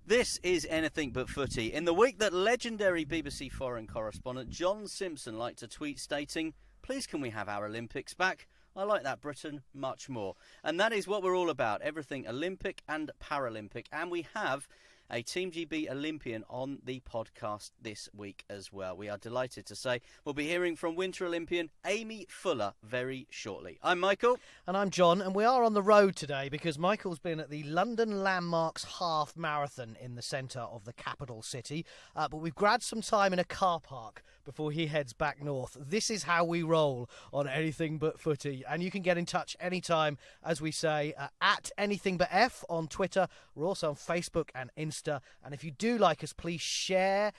This is Anything But Footy. In the week that legendary BBC foreign correspondent John Simpson liked to tweet stating, "Please can we have our Olympics back? I like that, Britain, much more." And that is what we're all about, everything Olympic and Paralympic. And we have a Team GB Olympian on the podcast this week as well. We are delighted to say we'll be hearing from Winter Olympian Aimee Fuller very shortly. I'm Michael. And I'm John, and we are on the road today because Michael's been at the London Landmarks Half Marathon in the centre of the capital city. But we've grabbed some time in a car park before he heads back north. This is how we roll on Anything But Footy. And you can get in touch anytime, as we say, at AnythingButF on Twitter. We're also on Facebook and Instagram. And if you do like us, please share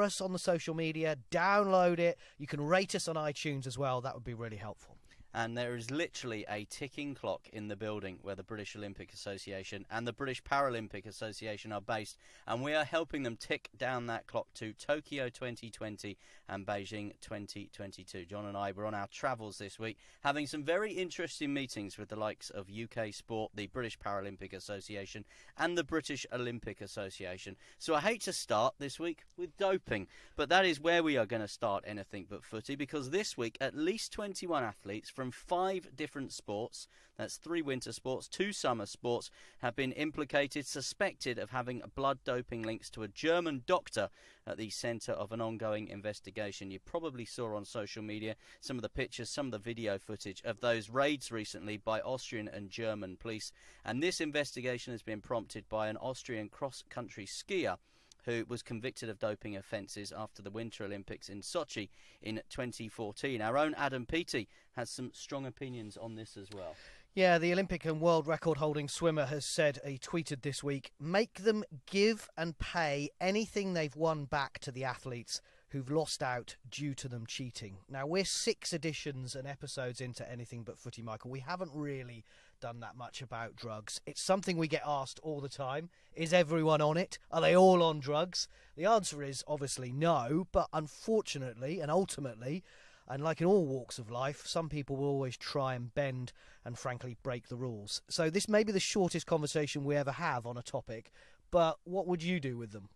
us on the social media, download it. You can rate us on iTunes as well. That would be really helpful. And there is literally a ticking clock in the building where the British Olympic Association and the British Paralympic Association are based. And we are helping them tick down that clock to Tokyo 2020 and Beijing 2022. John and I were on our travels this week, having some very interesting meetings with the likes of UK Sport, the British Paralympic Association and the British Olympic Association. So I hate to start this week with doping, but that is where we are going to start Anything But Footy, because this week at least 21 athletes from 5 different sports, that's 3 winter sports, 2 summer sports, have been implicated, suspected of having blood doping links to a German doctor at the centre of an ongoing investigation. You probably saw on social media some of the pictures, some of the video footage of those raids recently by Austrian and German police. And this investigation has been prompted by an Austrian cross-country skier who was convicted of doping offences after the Winter Olympics in Sochi in 2014. Our own Adam Peaty has some strong opinions on this as well. Yeah, the Olympic and world record holding swimmer has said, he tweeted this week, "Make them give and pay anything they've won back to the athletes who've lost out due to them cheating." Now, we're 6 editions and episodes into Anything But Footy, Michael. We haven't really done that much about drugs. It's something we get asked all the time. Is everyone on it? Are they all on drugs? The answer is obviously no, but unfortunately and ultimately, and like in all walks of life, some people will always try and bend and frankly break the rules. So this may be the shortest conversation we ever have on a topic, but what would you do with them?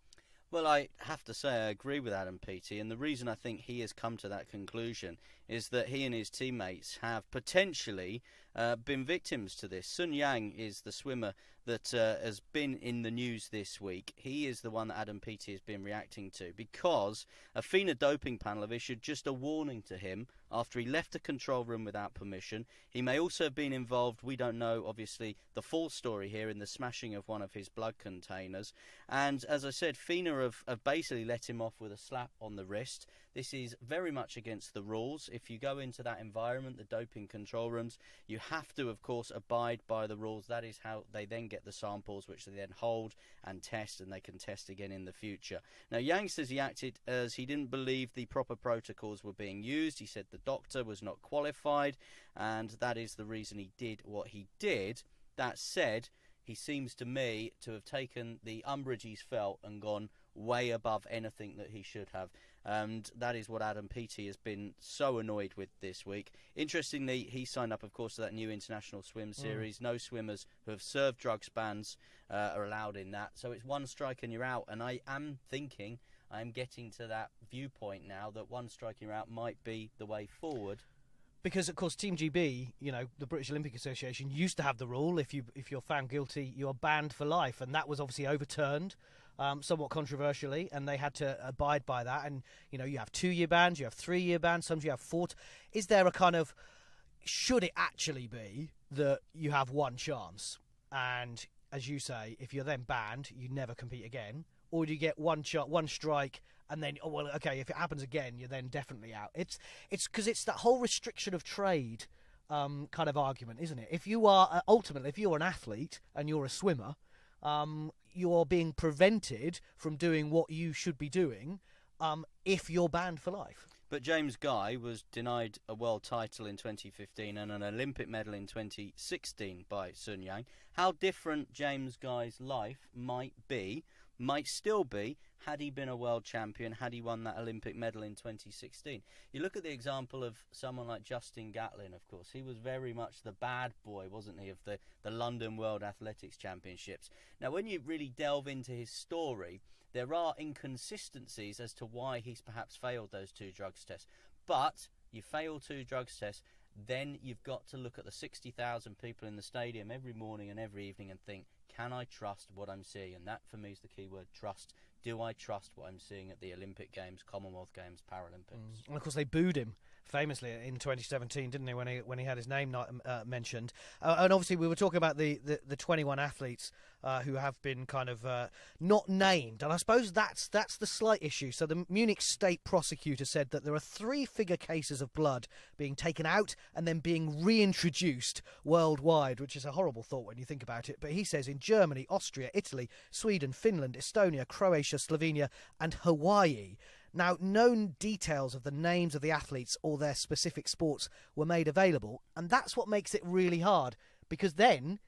Well, I have to say I agree with Adam Peaty, and the reason I think he has come to that conclusion is that he and his teammates have potentially been victims to this. Sun Yang is the swimmer that has been in the news this week. He is the one that Adam Peaty has been reacting to because a FINA doping panel have issued just a warning to him after he left the control room without permission. He may also have been involved, we don't know obviously the full story here, in the smashing of one of his blood containers. And as I said, FINA have basically let him off with a slap on the wrist. This is very much against the rules. If you go into that environment, the doping control rooms, you have to, of course, abide by the rules. That is how they then get the samples, which they then hold and test, and they can test again in the future. Now, Yang says he acted as he didn't believe the proper protocols were being used. He said the doctor was not qualified, and that is the reason he did what he did. That said, he seems to me to have taken the umbrage he's felt and gone way above anything that he should have. And that is what Adam Peaty has been so annoyed with this week. Interestingly, he signed up, of course, to that new international swim series. No swimmers who have served drugs bans are allowed in that. So it's one strike and you're out. And I am thinking, I'm getting to that viewpoint now that one strike and you're out might be the way forward. Because, of course, Team GB, you know, the British Olympic Association used to have the rule, if you're found guilty, you are banned for life. And that was obviously overturned, somewhat controversially, and they had to abide by that. And, you know, you have 2-year bans, you have 3-year bans, sometimes you have 4. Is there a kind of, should it actually be that you have one chance? And, as you say, if you're then banned, you never compete again. Or do you get one strike, and then, oh, well, okay, if it happens again, you're then definitely out. It's because it's that whole restriction of trade kind of argument, isn't it? If you are, ultimately, if you're an athlete and you're a swimmer, you're being prevented from doing what you should be doing if you're banned for life. But James Guy was denied a world title in 2015 and an Olympic medal in 2016 by Sun Yang. How different James Guy's life might be might still be had he been a world champion, had he won that Olympic medal in 2016. You look at the example of someone like Justin Gatlin, of course. He was very much the bad boy, wasn't he, of the London World Athletics Championships. Now, when you really delve into his story, there are inconsistencies as to why he's perhaps failed those 2 drugs tests. But you fail 2 drugs tests, then you've got to look at the 60,000 people in the stadium every morning and every evening and think, can I trust what I'm seeing? And that, for me, is the key word, trust. Do I trust what I'm seeing at the Olympic Games, Commonwealth Games, Paralympics? And of course, they booed him famously in 2017, didn't they, when he had his name mentioned? And obviously, we were talking about the 21 athletes who have been kind of not named, and I suppose that's the slight issue. So the Munich state prosecutor said that there are 3-figure cases of blood being taken out and then being reintroduced worldwide, which is a horrible thought when you think about it. But he says in Germany, Austria, Italy, Sweden, Finland, Estonia, Croatia, Slovenia, and Hawaii. Now, no details of the names of the athletes or their specific sports were made available, and that's what makes it really hard, because then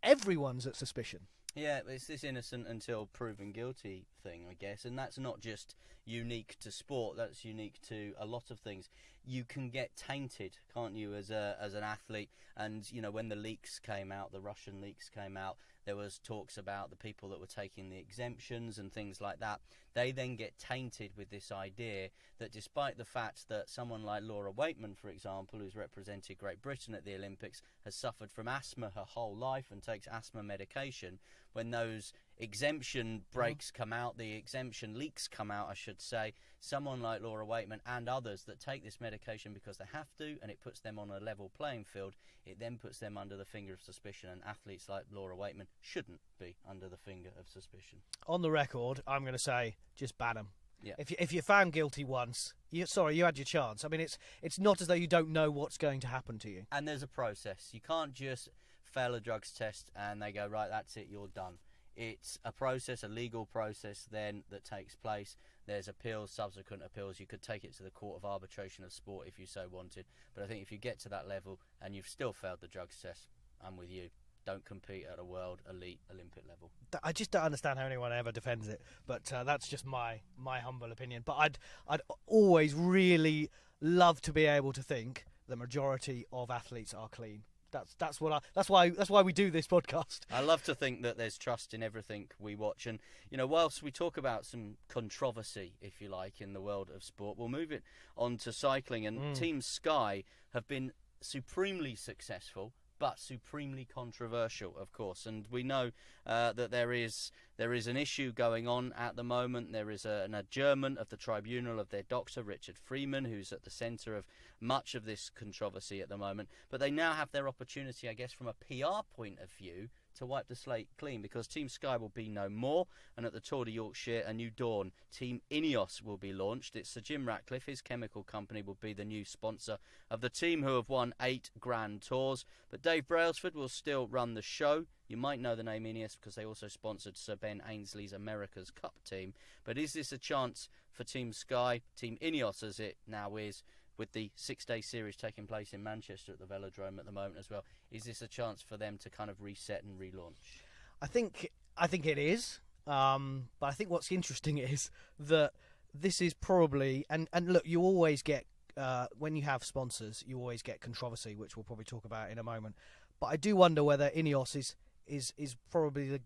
everyone's at suspicion. Yeah, it's this innocent until proven guilty thing, I guess, and that's not just unique to sport, that's unique to a lot of things. You can get tainted, can't you, as an athlete? And, you know, when the leaks came out, the Russian leaks came out, there was talks about the people that were taking the exemptions and things like that. They then get tainted with this idea that despite the fact that someone like Laura Waitman, for example, who's represented Great Britain at the Olympics, has suffered from asthma her whole life and takes asthma medication, when those exemption breaks come out, the exemption leaks come out, I should say, someone like Laura Waitman and others that take this medication because they have to, and it puts them on a level playing field, it then puts them under the finger of suspicion, and athletes like Laura Waitman shouldn't be under the finger of suspicion. On the record, I'm going to say, just ban them. Yeah. If you're found guilty once, you had your chance. I mean, it's not as though you don't know what's going to happen to you. And there's a process. You can't just fail a drugs test and they go, right, that's it, you're done. It's a process, a legal process then that takes place. There's appeals, subsequent appeals. You could take it to the Court of Arbitration of Sport if you so wanted. But I think if you get to that level and you've still failed the drugs test, I'm with you. Don't compete at a world elite Olympic level. I just don't understand how anyone ever defends it, but that's just my humble opinion. But I'd always really love to be able to think the majority of athletes are clean. That's why we do this podcast. I love to think that there's trust in everything we watch, and you know, whilst we talk about some controversy, if you like, in the world of sport, we'll move it on to cycling. And Team Sky have been supremely successful, but supremely controversial, of course. And we know that there is an issue going on at the moment. There is an adjournment of the tribunal of their doctor, Richard Freeman, who's at the centre of much of this controversy at the moment. But they now have their opportunity, I guess, from a PR point of view, to wipe the slate clean, because Team Sky will be no more, and at the Tour De Yorkshire, a new dawn. Team Ineos will be launched. It's Sir Jim Ratcliffe, his chemical company, will be the new sponsor of the team, who have won 8 Grand Tours. But Dave Brailsford will still run the show. You might know the name Ineos because they also sponsored Sir Ben Ainsley's America's Cup team. But is this a chance for Team Sky, Team Ineos as it now is, with the 6-day series taking place in Manchester at the Velodrome at the moment as well? Is this a chance for them to kind of reset and relaunch? I think it is. But I think what's interesting is that this is probably, and look, you always get, when you have sponsors, you always get controversy, which we'll probably talk about in a moment. But I do wonder whether Ineos is probably the,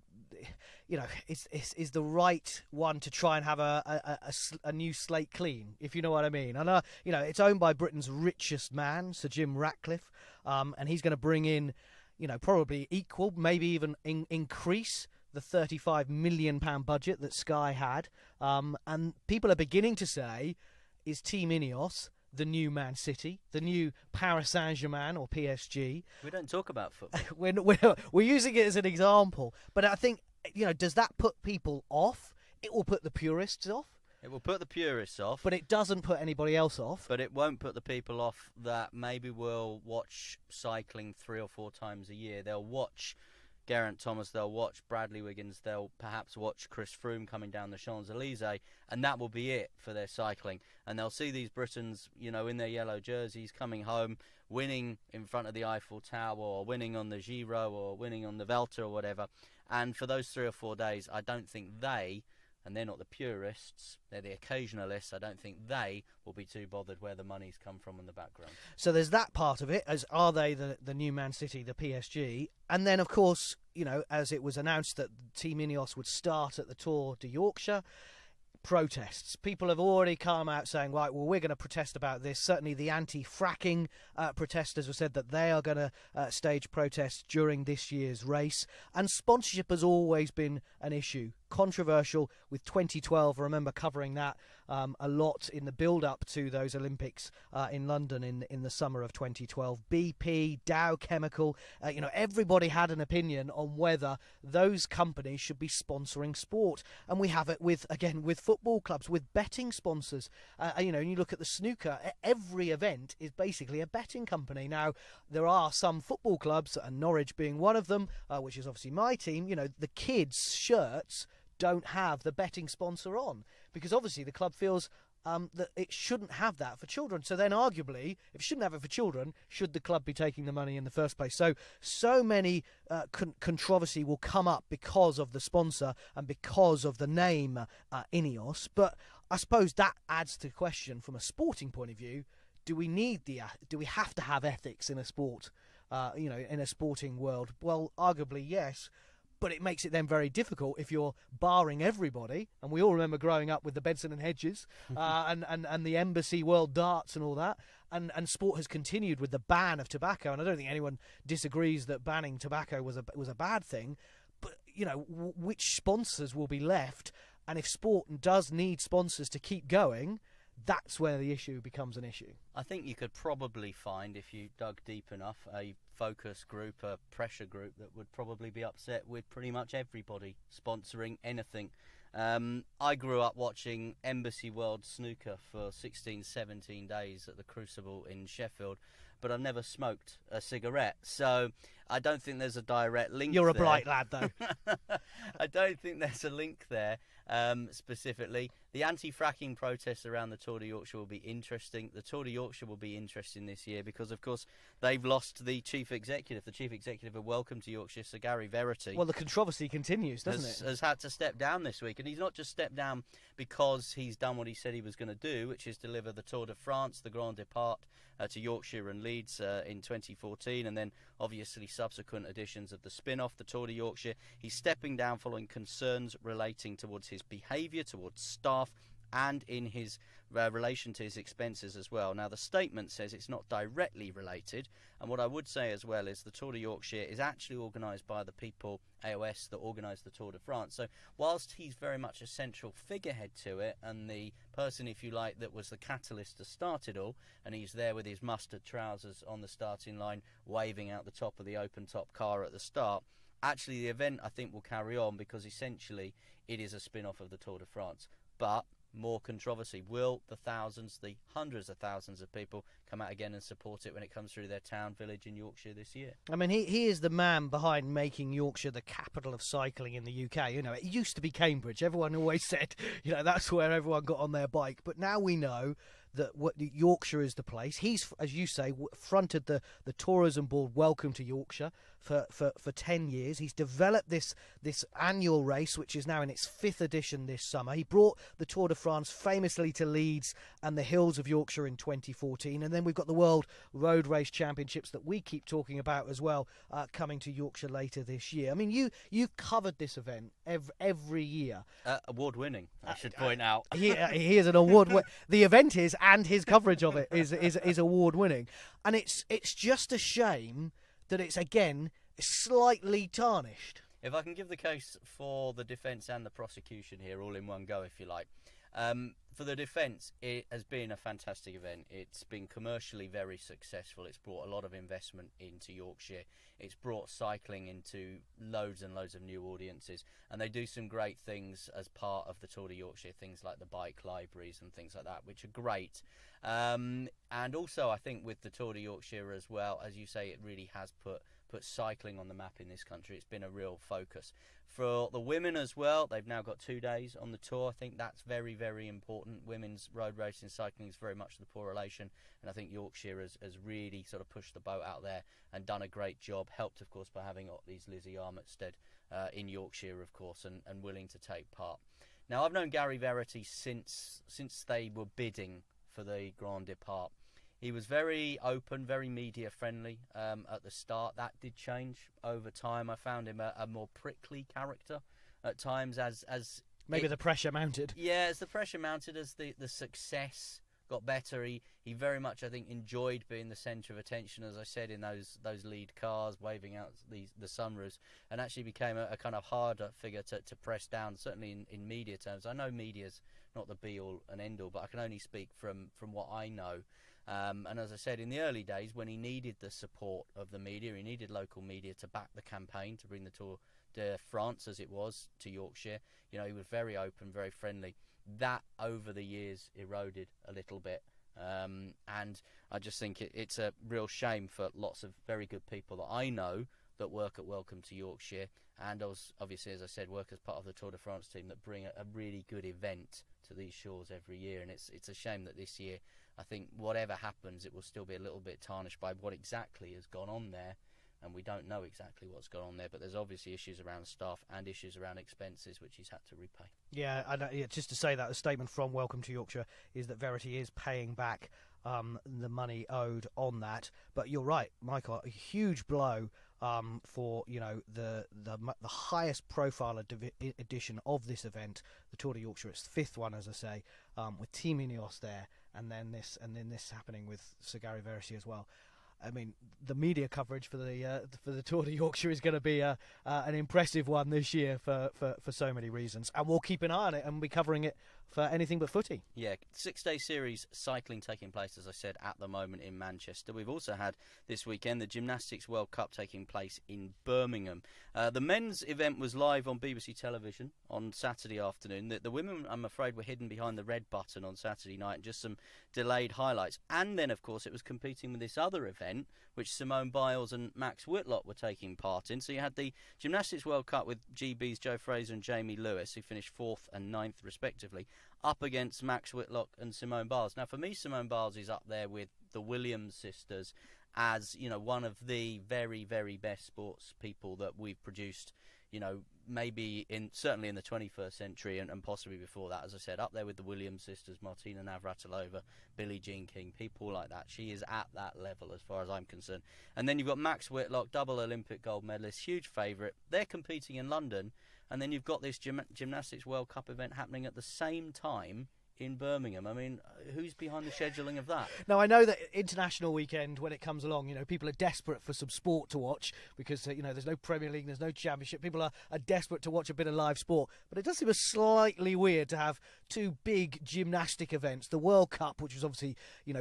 you know, is the right one to try and have a new slate clean, if you know what I mean. And you know, it's owned by Britain's richest man, Sir Jim Ratcliffe, and he's going to bring in, you know, probably equal, maybe even increase the £35 million budget that Sky had. And people are beginning to say, is Team Ineos the new Man City, the new Paris Saint-Germain or PSG? We don't talk about football. We're using it as an example. But I think, you know, does that put people off? It will put the purists off. It will put the purists off. But it doesn't put anybody else off. But it won't put the people off that maybe will watch cycling 3 or 4 times a year. They'll watch Geraint Thomas, they'll watch Bradley Wiggins, they'll perhaps watch Chris Froome coming down the Champs-Élysées, and that will be it for their cycling. And they'll see these Britons, you know, in their yellow jerseys coming home, winning in front of the Eiffel Tower, or winning on the Giro, or winning on the Vuelta or whatever, And for those 3 or 4 days, I don't think they, and they're not the purists, they're the occasionalists, I don't think they will be too bothered where the money's come from in the background. So there's that part of it, as are they the new Man City, the PSG? And then, of course, you know, as it was announced that Team Ineos would start at the Tour de Yorkshire, protests. People have already come out saying, right, well, we're going to protest about this. Certainly the anti-fracking protesters have said that they are going to stage protests during this year's race. And sponsorship has always been an issue. Controversial with 2012. I remember covering that a lot in the build-up to those Olympics in London in the summer of 2012. BP, Dow Chemical, everybody had an opinion on whether those companies should be sponsoring sport. And we have it with football clubs, with betting sponsors. And you look at the snooker, every event is basically a betting company. Now, there are some football clubs, and Norwich being one of them, which is obviously my team, the kids' shirts don't have the betting sponsor on, because obviously the club feels that it shouldn't have that for children. So then arguably, if it shouldn't have it for children, should the club be taking the money in the first place? So many controversy will come up because of the sponsor and because of the name Ineos. But I suppose that adds to the question from a sporting point of view: do we have to have ethics in a sport? In a sporting world? Well, arguably yes. But it makes it then very difficult if you're barring everybody. And we all remember growing up with the Benson and Hedges and the Embassy World Darts and all that. And sport has continued with the ban of tobacco. And I don't think anyone disagrees that banning tobacco was a bad thing. But, which sponsors will be left? And if sport does need sponsors to keep going, that's where the issue becomes an issue. I think you could probably find, if you dug deep enough, a focus group, a pressure group that would probably be upset with pretty much everybody sponsoring anything. I grew up watching Embassy World Snooker for 16, 17 days at the Crucible in Sheffield, but I've never smoked a cigarette, so I don't think there's a direct link there. You're a bright lad, though. I don't think there's a link there. Specifically, the anti-fracking protests around the Tour de Yorkshire will be interesting. The Tour de Yorkshire will be interesting this year because, of course, they've lost the chief executive. The chief executive of Welcome to Yorkshire, Sir Gary Verity. Well, the controversy continues, doesn't it? Has had to step down this week. And he's not just stepped down because he's done what he said he was going to do, which is deliver the Tour de France, the Grand Depart, to Yorkshire and Leeds in 2014, and then obviously subsequent editions of the spin-off, the Tour de Yorkshire. He's stepping down following concerns relating towards his behaviour, towards staff, and in his relation to his expenses as well. Now, the statement says it's not directly related, and what I would say as well is the Tour de Yorkshire is actually organised by the people, AOS, that organised the Tour de France. So whilst he's very much a central figurehead to it, and the person, if you like, that was the catalyst to start it all, and he's there with his mustard trousers on the starting line, waving out the top of the open-top car at the start, actually the event, I think, will carry on because essentially it is a spin-off of the Tour de France. But more controversy. Will the thousands, the hundreds of thousands of people come out again and support it when it comes through their town, village in Yorkshire this year? I mean, he is the man behind making Yorkshire the capital of cycling in the UK. It used to be Cambridge. Everyone always said, that's where everyone got on their bike. But now we know that Yorkshire is the place. He's, as you say, fronted the tourism board Welcome to Yorkshire for 10 years. He's developed this annual race, which is now in its 5th edition this summer. He brought the Tour de France famously to Leeds and the hills of Yorkshire in 2014. And then we've got the World Road Race Championships that we keep talking about as well, coming to Yorkshire later this year. I mean, you've covered this event every year. Award-winning, I should point out. He is an award. The event is, and his coverage of it is award-winning. And it's just a shame that it's, again, slightly tarnished. If I can give the case for the defence and the prosecution here all in one go, if you like. For the defence, it has been a fantastic event. It's been commercially very successful. It's brought a lot of investment into Yorkshire. It's brought cycling into loads and loads of new audiences. And they do some great things as part of the Tour de Yorkshire, things like the bike libraries and things like that, which are great. And also, I think with the Tour de Yorkshire as well, as you say, it really has put cycling on the map in this country. It's been a real focus. For the women as well, they've now got 2 days on the tour. I think that's very, very important. Women's road racing cycling is very much the poor relation, and I think Yorkshire has really sort of pushed the boat out there and done a great job, helped, of course, by having these Lizzie Armitstead in Yorkshire, of course, and willing to take part. Now, I've known Gary Verity since they were bidding for the Grand Depart. He was very open, very media friendly at the start. That did change over time. I found him a more prickly character at times as maybe the pressure mounted. Yeah, as the pressure mounted, as the success got better, he very much, I think, enjoyed being the centre of attention, as I said, in those lead cars, waving out the sunroofs, and actually became a kind of harder figure to press down, certainly in media terms. I know media's not the be-all and end-all, but I can only speak from what I know. And as I said, in the early days, when he needed the support of the media, he needed local media to back the campaign, to bring the Tour de France, as it was, to Yorkshire. He was very open, very friendly. That, over the years, eroded a little bit. And I just think it's a real shame for lots of very good people that I know that work at Welcome to Yorkshire, and obviously, as I said, work as part of the Tour de France team, that bring a really good event to these shores every year. And it's a shame that this year, I think whatever happens, it will still be a little bit tarnished by what exactly has gone on there, and we don't know exactly what's gone on there, but there's obviously issues around staff and issues around expenses which he's had to repay. Yeah, and just to say that a statement from Welcome to Yorkshire is that Verity is paying back the money owed on that. But you're right, Michael, a huge blow for the highest profile edition of this event, the Tour de Yorkshire. It's the 5th one, as I say, with Team Ineos there, and then this happening with Sir Gary Verity as well. I mean, the media coverage for the Tour de Yorkshire is going to be an impressive one this year for so many reasons, and we'll keep an eye on it and be covering it for anything but footy. Yeah, 6-day series cycling taking place, as I said, at the moment in Manchester. We've also had this weekend the Gymnastics World Cup taking place in Birmingham. The men's event was live on BBC television on Saturday afternoon. The women, I'm afraid, were hidden behind the red button on Saturday night, and just some delayed highlights. And then, of course, it was competing with this other event, which Simone Biles and Max Whitlock were taking part in. So you had the Gymnastics World Cup with GB's Joe Fraser and Jamie Lewis, who finished 4th and 9th respectively, up against Max Whitlock and Simone Biles. Now, for me, Simone Biles is up there with the Williams sisters as, one of the very, very best sports people that we've produced, maybe certainly in the 21st century and possibly before that. As I said, up there with the Williams sisters, Martina Navratilova, Billie Jean King, people like that. She is at that level as far as I'm concerned. And then you've got Max Whitlock, double Olympic gold medalist, huge favourite. They're competing in London. And then you've got this Gymnastics World Cup event happening at the same time in Birmingham. I mean, who's behind the scheduling of that? Now, I know that international weekend, when it comes along, people are desperate for some sport to watch because, there's no Premier League, there's no Championship. People are desperate to watch a bit of live sport. But it does seem slightly weird to have two big gymnastic events. The World Cup, which was obviously,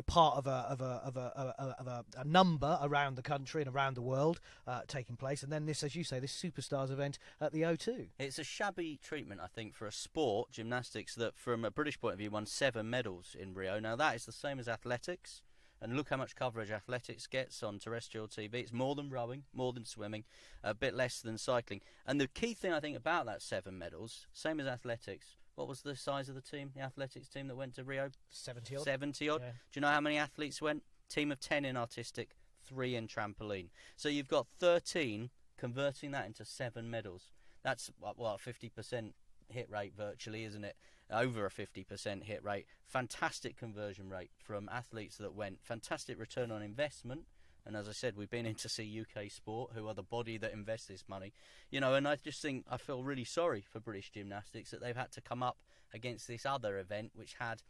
part of a number around the country and around the world taking place. And then this, as you say, this Superstars event at the O2. It's a shabby treatment, I think, for a sport, gymnastics, that from a British point of view won 7 medals in Rio. Now, that is the same as athletics. And look how much coverage athletics gets on terrestrial TV. It's more than rowing, more than swimming, a bit less than cycling. And the key thing, I think, about that 7 medals, same as athletics, what was the size of the team, the athletics team that went to Rio? 70-odd. 70-odd. Yeah. Do you know how many athletes went? Team of 10 in artistic, 3 in trampoline. So you've got 13 converting that into 7 medals. That's, a 50% hit rate virtually, isn't it? Over a 50% hit rate. Fantastic conversion rate from athletes that went. Fantastic return on investment. And as I said, we've been in to see UK Sport, who are the body that invests this money. And I just think I feel really sorry for British gymnastics that they've had to come up against this other event, which had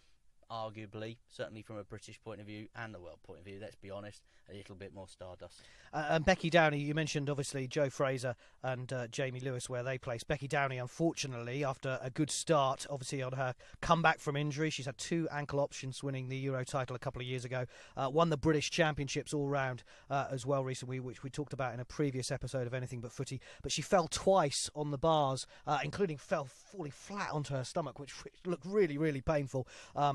arguably, certainly from a British point of view and the world point of view, let's be honest, a little bit more stardust. And Becky Downey, you mentioned obviously Joe Fraser and Jamie Lewis, where they placed. Becky Downey, unfortunately, after a good start, obviously on her comeback from injury, she's had 2 ankle options, winning the Euro title a couple of years ago, won the British Championships all round as well recently, which we talked about in a previous episode of Anything But Footy, but she fell twice on the bars, including falling flat onto her stomach, which looked really, really painful.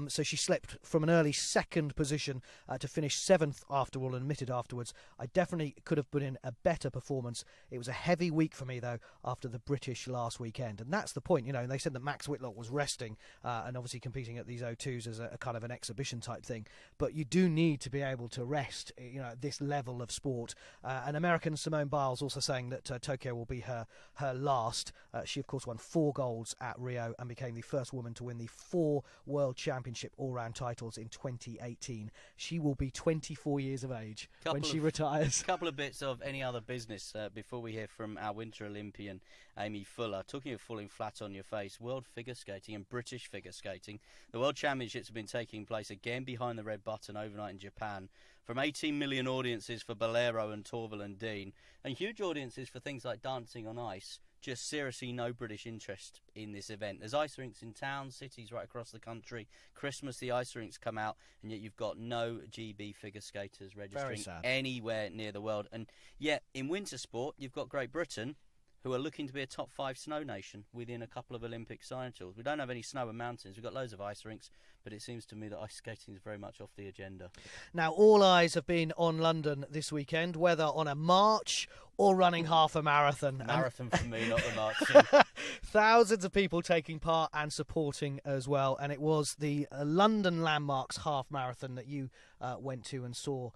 So she slipped from an early second position to finish 7th after all, and admitted afterwards, I definitely could have put in a better performance. It was a heavy week for me, though, after the British last weekend. And that's the point, and they said that Max Whitlock was resting and obviously competing at these O2s as a kind of an exhibition type thing. But you do need to be able to rest, at this level of sport. And American Simone Biles also saying that Tokyo will be her last. She, of course, won 4 golds at Rio and became the first woman to win the 4 World Championship all-round titles in 2018. She will be 24 years of age when she retires. A couple of bits of any other business before we hear from our Winter Olympian, Aimee Fuller. Talking of falling flat on your face, World Figure Skating and British Figure Skating. The World Championships have been taking place again behind the red button overnight in Japan. From 18 million audiences for Bolero and Torvill and Dean, and huge audiences for things like Dancing on Ice. Just seriously no British interest in this event. There's ice rinks in towns, cities right across the country. Christmas, the ice rinks come out, and yet you've got no GB figure skaters registering anywhere near the world. And yet, in winter sport, you've got Great Britain, who are looking to be a top 5 snow nation within a couple of Olympic titles. We don't have any snow and mountains. We've got loads of ice rinks, but it seems to me that ice skating is very much off the agenda. Now, all eyes have been on London this weekend, whether on a march or running half a marathon. Marathon for me, not the marching. Thousands of people taking part and supporting as well. And it was the London Landmarks half marathon that you went to and saw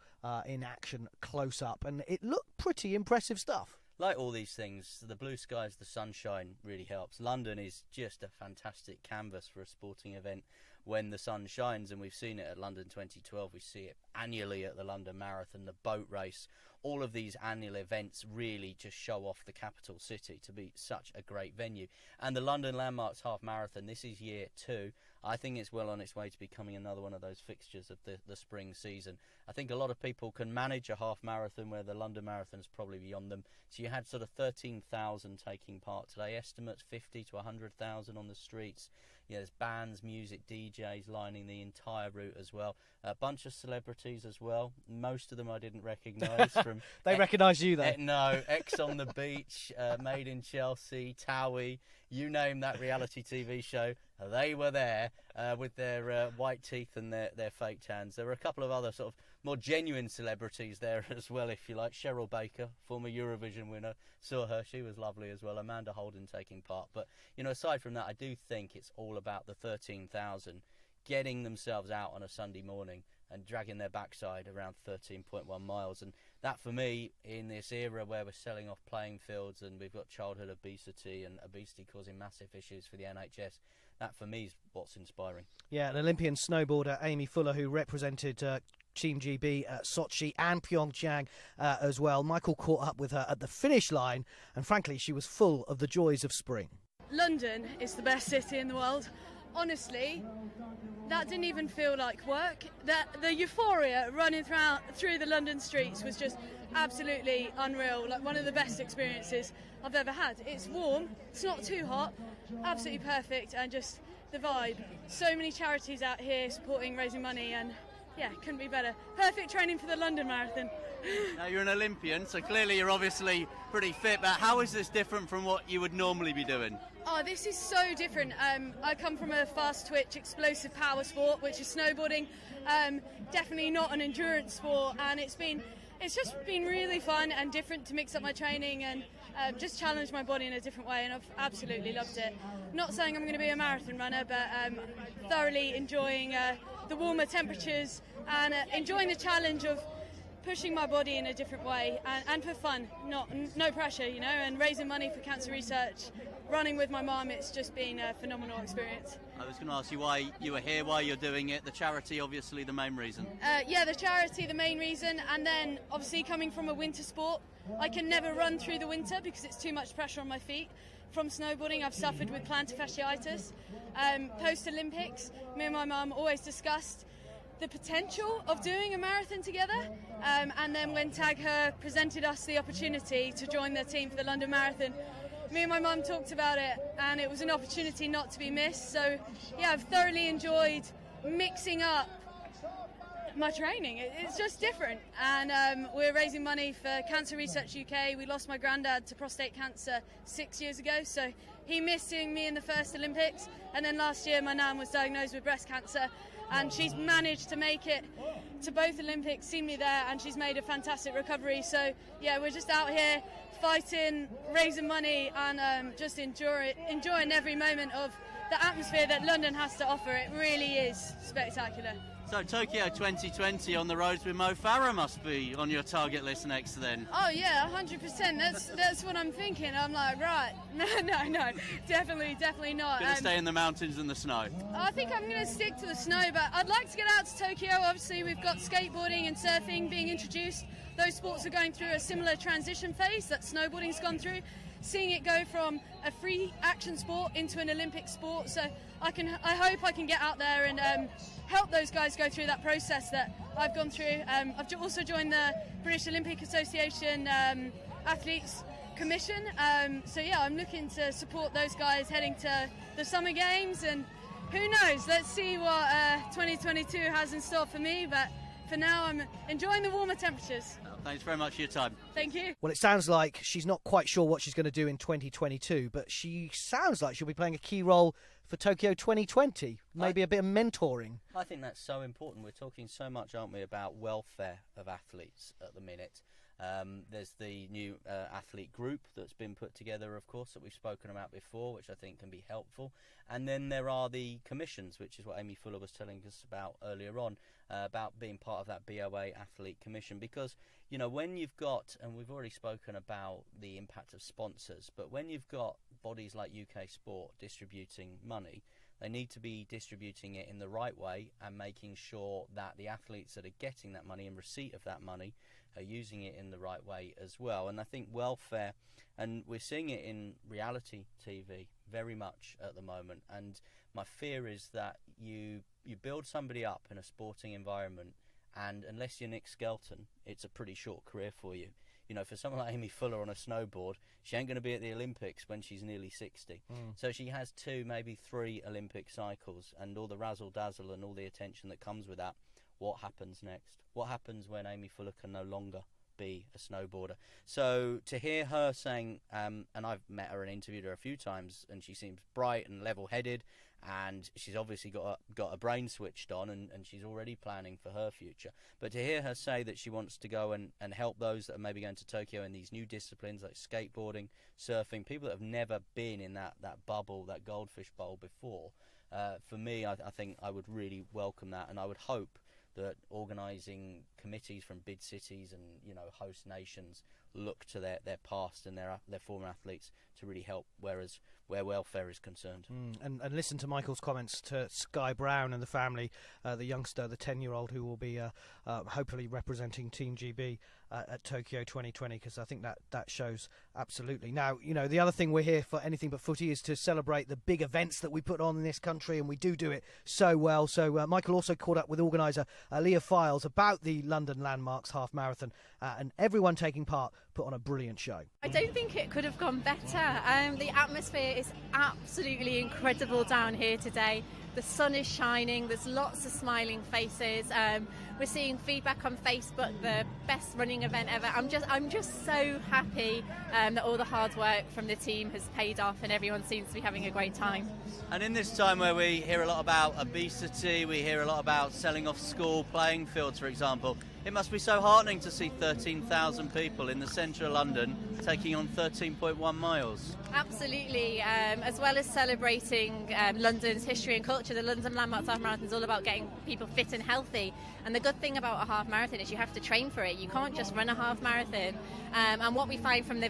in action close up. And it looked pretty impressive stuff. Like all these things, the blue skies, the sunshine really helps. London is just a fantastic canvas for a sporting event when the sun shines, and we've seen it at London 2012. We see it annually at the London Marathon, the boat race. All of these annual events really just show off the capital city to be such a great venue. And the London Landmarks Half Marathon, this is year 2. I think it's well on its way to becoming another one of those fixtures of the spring season. I think a lot of people can manage a half marathon where the London Marathon is probably beyond them. So you had sort of 13,000 taking part today. Estimates 50 to 100,000 on the streets. There's bands, music, DJs lining the entire route as well. A bunch of celebrities as well. Most of them I didn't recognise. They recognised you, though. No, X on the Beach, Made in Chelsea, Towie, you name that reality TV show. They were there with their white teeth and their fake tans. There were a couple of other sort of more genuine celebrities there as well, if you like. Cheryl Baker, former Eurovision winner, saw her. She was lovely as well. Amanda Holden taking part. But, aside from that, I do think it's all about the 13,000 getting themselves out on a Sunday morning and dragging their backside around 13.1 miles. And that, for me, in this era where we're selling off playing fields and we've got childhood obesity and obesity causing massive issues for the NHS, that, for me, is what's inspiring. Yeah, an Olympian snowboarder, Aimee Fuller, who represented Team GB at Sochi and Pyeongchang as well. Michael caught up with her at the finish line, and frankly, she was full of the joys of spring. London is the best city in the world. Honestly, that didn't even feel like work. The euphoria running through the London streets was just absolutely unreal. Like one of the best experiences I've ever had. It's warm, it's not too hot, absolutely perfect, and just the vibe. So many charities out here supporting, raising money, and yeah, couldn't be better. Perfect training for the London Marathon. Now, you're an Olympian, so clearly you're obviously pretty fit, but how is this different from what you would normally be doing? Oh, this is so different. I come from a fast twitch, explosive power sport, which is snowboarding. Definitely not an endurance sport, and it's just been really fun and different to mix up my training and just challenge my body in a different way, and I've absolutely loved it. Not saying I'm going to be a marathon runner, but thoroughly enjoying the warmer temperatures and enjoying the challenge of pushing my body in a different way and for fun, no pressure, and raising money for cancer research, running with my mum. It's just been a phenomenal experience. I was going to ask you why you were here, why you're doing it. The charity, obviously, the main reason. Yeah, the charity, the main reason, and then obviously coming from a winter sport, I can never run through the winter because it's too much pressure on my feet. From snowboarding, I've suffered with plantar fasciitis. Post-Olympics, me and my mum always discussed the potential of doing a marathon together, and then when Tag Her presented us the opportunity to join their team for the London Marathon, me and my mum talked about it, and it was an opportunity not to be missed. So yeah, I've thoroughly enjoyed mixing up my training. It's just different, and we're raising money for Cancer Research UK. We lost my granddad to prostate cancer 6 years ago, so he missed seeing me in the first Olympics, and then last year my nan was diagnosed with breast cancer, and she's managed to make it to both Olympics, seen me there, and she's made a fantastic recovery. So yeah, we're just out here fighting, raising money, and just enjoying every moment of the atmosphere that London has to offer. It really is spectacular. So Tokyo 2020 on the roads with Mo Farah must be on your target list next then. Oh yeah, 100%. That's what I'm thinking. I'm like, right, no, definitely not. Gonna stay in the mountains and the snow. I think I'm going to stick to the snow, but I'd like to get out to Tokyo. Obviously, we've got skateboarding and surfing being introduced. Those sports are going through a similar transition phase that snowboarding's gone through. Seeing it go from a free action sport into an Olympic sport, so I hope I can get out there and help those guys go through that process that I've gone through. I've also joined the British Olympic Association Athletes Commission, so yeah, I'm looking to support those guys heading to the Summer Games, and who knows, let's see what 2022 has in store for me, but for now I'm enjoying the warmer temperatures. Thanks very much for your time. Thank you. Well, it sounds like she's not quite sure what she's going to do in 2022, but she sounds like she'll be playing a key role for Tokyo 2020, maybe a bit of mentoring. I think that's so important. We're talking so much, aren't we, about welfare of athletes at the minute. There's the new athlete group that's been put together, of course, that we've spoken about before, which I think can be helpful. And then there are the commissions, which is what Aimee Fuller was telling us about earlier on, about being part of that BOA Athlete Commission. Because, you know, when you've got, and we've already spoken about the impact of sponsors, but when you've got bodies like UK Sport distributing money, they need to be distributing it in the right way and making sure that the athletes that are getting that money, in receipt of that money, are using it in the right way as well. And I think welfare, and we're seeing it in reality TV very much at the moment, and my fear is that you build somebody up in a sporting environment, and unless you're Nick Skelton, it's a pretty short career for you. You know, for someone like Aimee Fuller on a snowboard, she ain't going to be at the Olympics when she's nearly 60. So she has 2, maybe 3 Olympic cycles, and all the razzle-dazzle and all the attention that comes with that. What happens next? What happens when Aimee Fuller can no longer be a snowboarder? So to hear her saying, and I've met her and interviewed her a few times, and she seems bright and level-headed, and she's obviously got a brain switched on, and she's already planning for her future. But to hear her say that she wants to go and help those that are maybe going to Tokyo in these new disciplines like skateboarding, surfing, people that have never been in that bubble, that goldfish bowl before, for me, I think I would really welcome that, and I would hope that organising committees from bid cities and, you know, host nations look to their past and their former athletes to really help, whereas where welfare is concerned. And listen to Michael's comments to Sky Brown and the family, the youngster, the 10-year-old who will be hopefully representing Team GB at Tokyo 2020, because I think that shows absolutely. Now, you know, the other thing we're here for, Anything But Footy, is to celebrate the big events that we put on in this country, and we do it so well. So Michael also caught up with organiser Leah Files about the London Landmarks Half Marathon, and everyone taking part put on a brilliant show. I don't think it could have gone better. The atmosphere is absolutely incredible down here today. The sun is shining, there's lots of smiling faces. We're seeing feedback on Facebook, the best running event ever. I'm just so happy that all the hard work from the team has paid off and everyone seems to be having a great time. And in this time where we hear a lot about obesity, we hear a lot about selling off school playing fields, for example, it must be so heartening to see 13,000 people in the centre of London taking on 13.1 miles. Absolutely. As well as celebrating London's history and culture, the London Landmarks Half Marathon is all about getting people fit and healthy. And the good thing about a half marathon is you have to train for it. You can't just run a half marathon. And what we found from the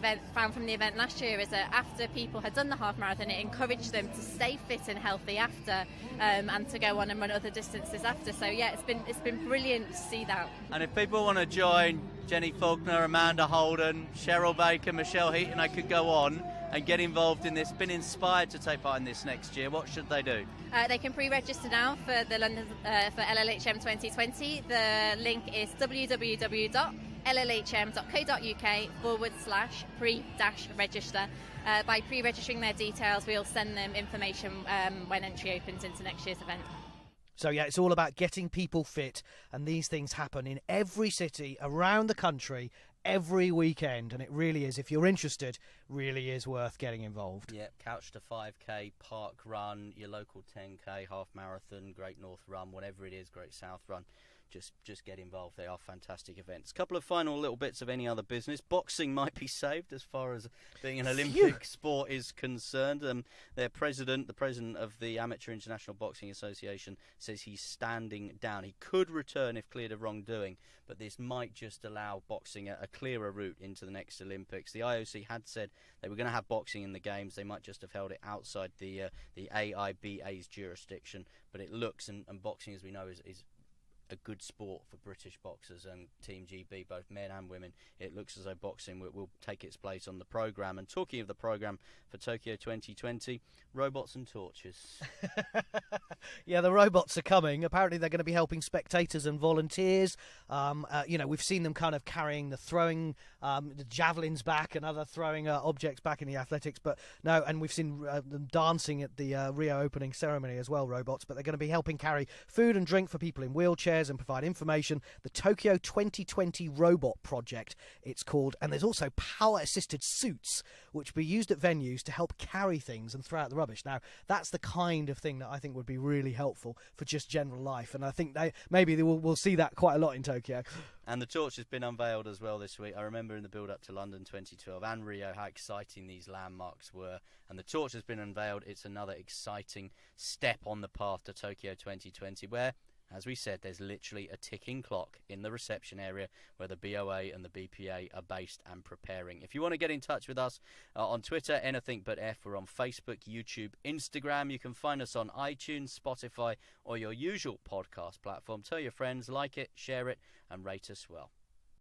event last year is that after people had done the half marathon, it encouraged them to stay fit and healthy after, and to go on and run other distances after. So yeah, it's been brilliant to see that. And if people want to join Jenny Faulkner, Amanda Holden, Cheryl Baker, Michelle Heaton, I could go on and get involved in this, been inspired to take part in this next year, what should they do? They can pre-register now for the London for LLHM 2020. The link is www.llhm.co.uk/pre-register. By pre-registering their details, we'll send them information when entry opens into next year's event. So yeah, it's all about getting people fit, and these things happen in every city around the country every weekend, and it really is, if you're interested, really is worth getting involved. Yep, couch to 5k, park run, your local 10k, half marathon, Great North Run, whatever it is, Great South Run. Just get involved. They are fantastic events. Couple of final little bits of any other business. Boxing might be saved as far as being an Olympic sport is concerned. Their president, the president of the Amateur International Boxing Association, says he's standing down. He could return if cleared of wrongdoing, but this might just allow boxing a clearer route into the next Olympics. The IOC had said they were going to have boxing in the Games. They might just have held it outside the AIBA's jurisdiction, but it looks, and boxing, as we know, is a good sport for British boxers and Team GB, both men and women. It looks as though boxing will take its place on the programme. And talking of the programme for Tokyo 2020, robots and torches. Yeah, the robots are coming. Apparently they're going to be helping spectators and volunteers. We've seen them kind of carrying the throwing, the javelins back and other throwing objects back in the athletics. But no, and we've seen them dancing at the Rio opening ceremony as well, robots. But they're going to be helping carry food and drink for people in wheelchairs and provide information. The Tokyo 2020 Robot Project, it's called. And there's also power-assisted suits, which will be used at venues to help carry things and throw out the rubbish. Now, that's the kind of thing that I think would be really helpful for just general life. And I think we'll see that quite a lot in Tokyo. And the torch has been unveiled as well this week. I remember in the build-up to London 2012 and Rio how exciting these landmarks were. And the torch has been unveiled. It's another exciting step on the path to Tokyo 2020 where, as we said, there's literally a ticking clock in the reception area where the BOA and the BPA are based and preparing. If you want to get in touch with us on Twitter, anything but F, we're on Facebook, YouTube, Instagram. You can find us on iTunes, Spotify, or your usual podcast platform. Tell your friends, like it, share it, and rate us well.